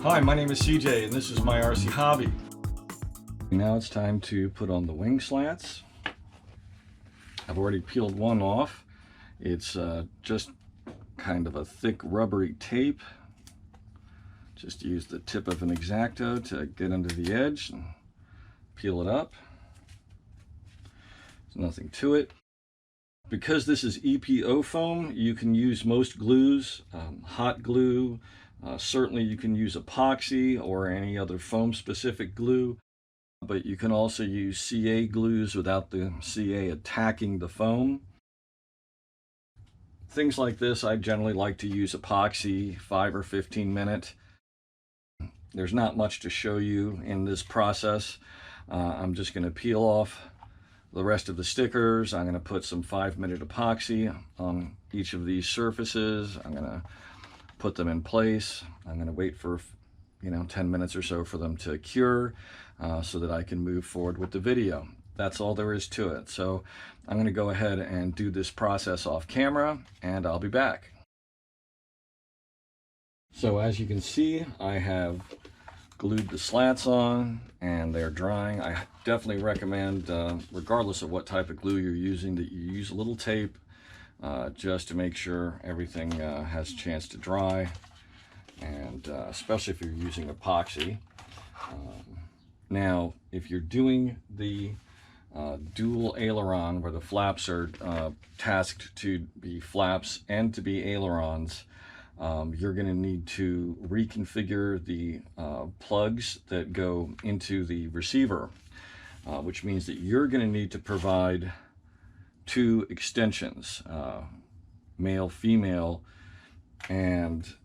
Hi, my name is CJ and this is my RC hobby. Now it's time to put on the wing slats. I've already peeled one off. It's just kind of a thick rubbery tape. Just use the tip of an X-Acto to get under the edge and peel it up. There's nothing to it. Because this is EPO foam, you can use most glues, hot glue. Certainly you can use epoxy or any other foam specific glue, but you can also use CA glues without the CA attacking the foam. Things like this, I generally like to use epoxy, 5 or 15 minute. There's not much to show you in this process. I'm just going to peel off the rest of the stickers. I'm going to put some 5-minute epoxy on each of these surfaces. I'm going to put them in place. I'm going to wait for 10 minutes or so for them to cure so that I can move forward with the video. That's all there is to it. So I'm going to go ahead and do this process off camera and I'll be back. So as you can see, I have glued the slats on and they're drying. I definitely recommend, regardless of what type of glue you're using, that you use a little tape just to make sure everything has a chance to dry, and especially if you're using epoxy. Now, if you're doing the dual aileron where the flaps are tasked to be flaps and to be ailerons, you're going to need to reconfigure the plugs that go into the receiver, which means that you're going to need to provide 2 extensions, male, female, and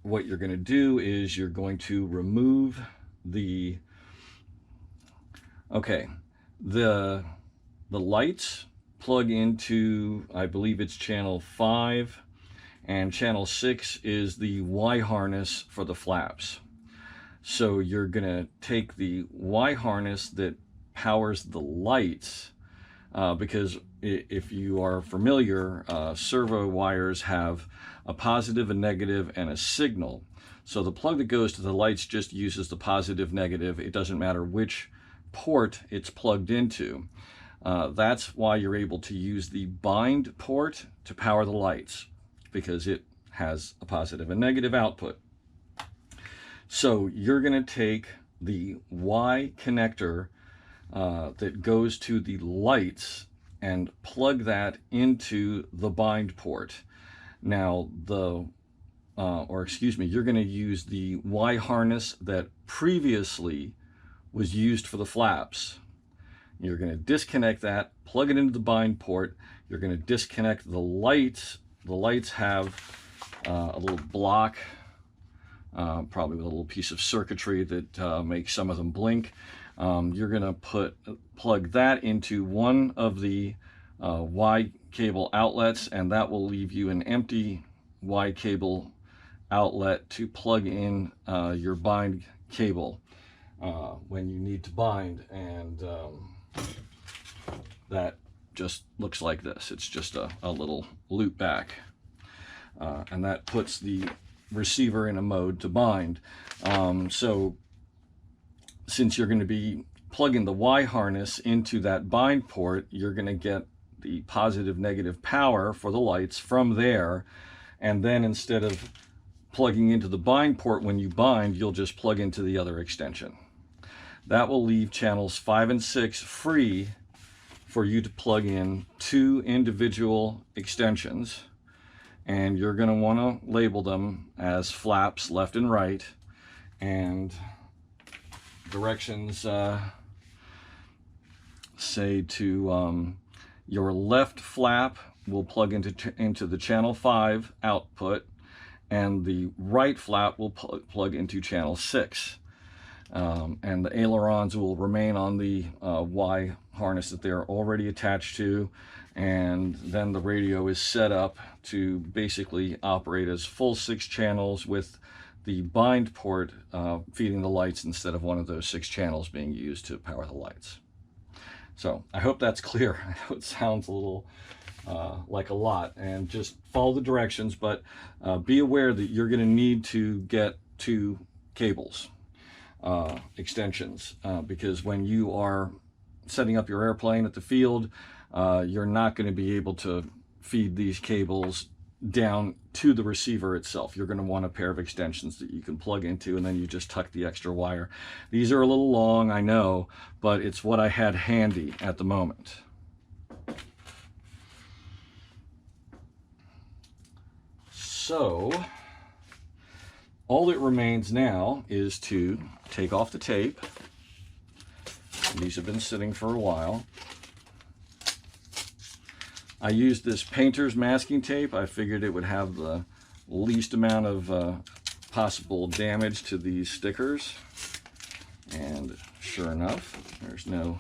what you're going to do is you're going to remove the lights plug into, I believe it's channel 5, and channel 6 is the Y harness for the flaps. So you're going to take the Y harness that powers the lights, because if you are familiar, servo wires have a positive, a negative, and a signal. So the plug that goes to the lights just uses the positive, negative. It doesn't matter which port it's plugged into. That's why you're able to use the bind port to power the lights, because it has a positive and negative output. So you're going to take the Y connector that goes to the lights and plug that into the bind port. Now you're going to use the Y harness that previously was used for the flaps. You're going to disconnect that, plug it into the bind port. You're going to disconnect the lights. The lights have a little block, probably with a little piece of circuitry that makes some of them blink. You're going to plug that into one of the Y cable outlets, and that will leave you an empty Y cable outlet to plug in your bind cable when you need to bind. And that just looks like this. It's just a little loop back, and that puts the receiver in a mode to bind. So since you're going to be plugging the Y harness into that bind port, you're going to get the positive, negative power for the lights from there. And then instead of plugging into the bind port when you bind, you'll just plug into the other extension. That will leave channels 5 and 6 free for you to plug in 2 individual extensions. And you're going to want to label them as flaps left and right, and directions say to your left flap will plug into the channel 5 output, and the right flap will plug into channel 6. And the ailerons will remain on the Y harness that they're already attached to, and then the radio is set up to basically operate as full 6 channels with the bind port feeding the lights instead of one of those 6 channels being used to power the lights. So I hope that's clear. I know it sounds a little like a lot, and just follow the directions, but be aware that you're going to need to get to cables, extensions, because when you are setting up your airplane at the field, you're not going to be able to feed these cables down to the receiver itself. You're going to want a pair of extensions that you can plug into, and then you just tuck the extra wire. These are a little long, I know, but it's what I had handy at the moment. So all that remains now is to take off the tape. These have been sitting for a while. I used this painter's masking tape. I figured it would have the least amount of possible damage to these stickers. And sure enough, there's nothing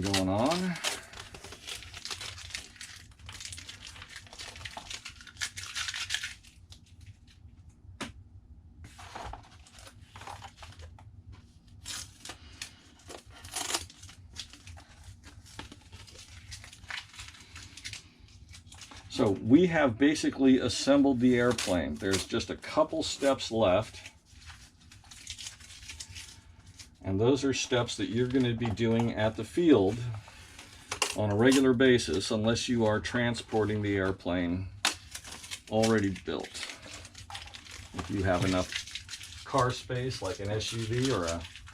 going on. So we have basically assembled the airplane. There's just a couple steps left. And those are steps that you're going to be doing at the field on a regular basis, unless you are transporting the airplane already built. If you have enough car space, like an SUV or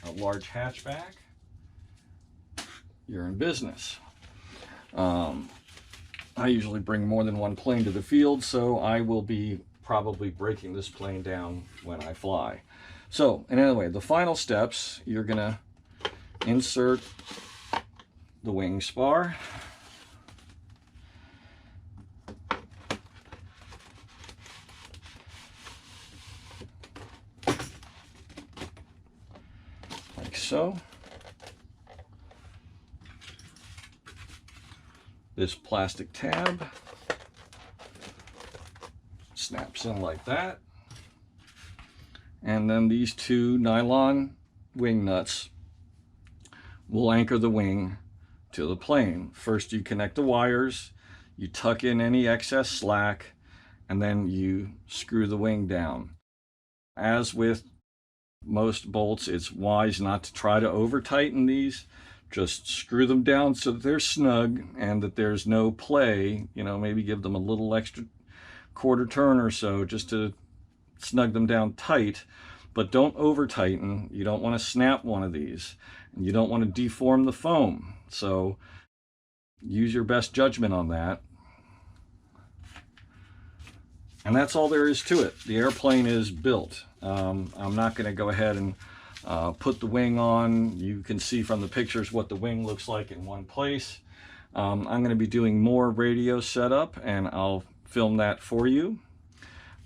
a large hatchback, you're in business. I usually bring more than one plane to the field, so I will be probably breaking this plane down when I fly. So, and anyway, the final steps, you're gonna insert the wing spar. Like so. This plastic tab snaps in like that. And then these two nylon wing nuts will anchor the wing to the plane. First you connect the wires, you tuck in any excess slack, and then you screw the wing down. As with most bolts, it's wise not to try to over tighten these. Just screw them down so that they're snug and that there's no play. You know, maybe give them a little extra quarter turn or so just to snug them down tight, but don't over tighten. You don't want to snap one of these, and you don't want to deform the foam. So use your best judgment on that. And that's all there is to it. The airplane is built. I'm not going to go ahead and put the wing on. You can see from the pictures what the wing looks like in one place. I'm going to be doing more radio setup, and I'll film that for you.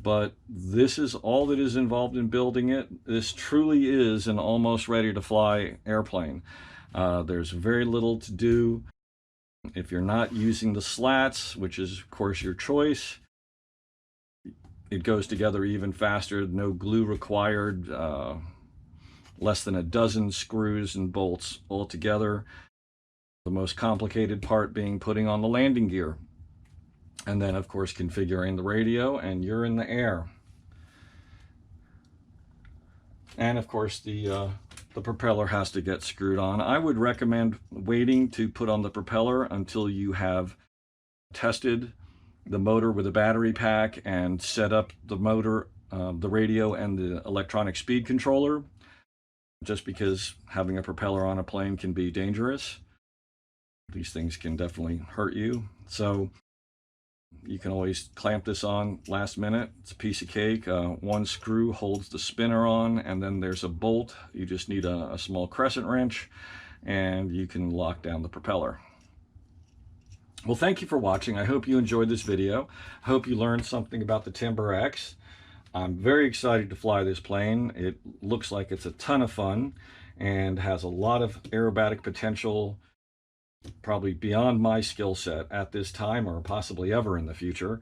But this is all that is involved in building it. This truly is an almost ready to fly airplane. There's very little to do. If you're not using the slats, which is of course your choice, it goes together even faster. No glue required. Less than a dozen screws and bolts all together. The most complicated part being putting on the landing gear. And then of course configuring the radio, and you're in the air. And of course the propeller has to get screwed on. I would recommend waiting to put on the propeller until you have tested the motor with a battery pack and set up the motor, the radio, and the electronic speed controller. Just because having a propeller on a plane can be dangerous. These things can definitely hurt you. So you can always clamp this on last minute. It's a piece of cake. One screw holds the spinner on, and then there's a bolt. You just need a small crescent wrench, and you can lock down the propeller. Well, thank you for watching. I hope you enjoyed this video. I hope you learned something about the Timber X. I'm very excited to fly this plane. It looks like it's a ton of fun and has a lot of aerobatic potential, probably beyond my skill set at this time or possibly ever in the future.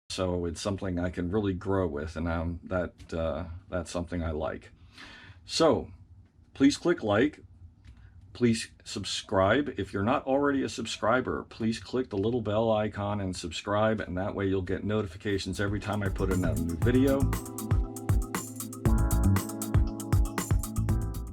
So it's something I can really grow with, and that's something I like. So please click like. Please subscribe. If you're not already a subscriber, please click the little bell icon and subscribe, and that way you'll get notifications every time I put in a new video.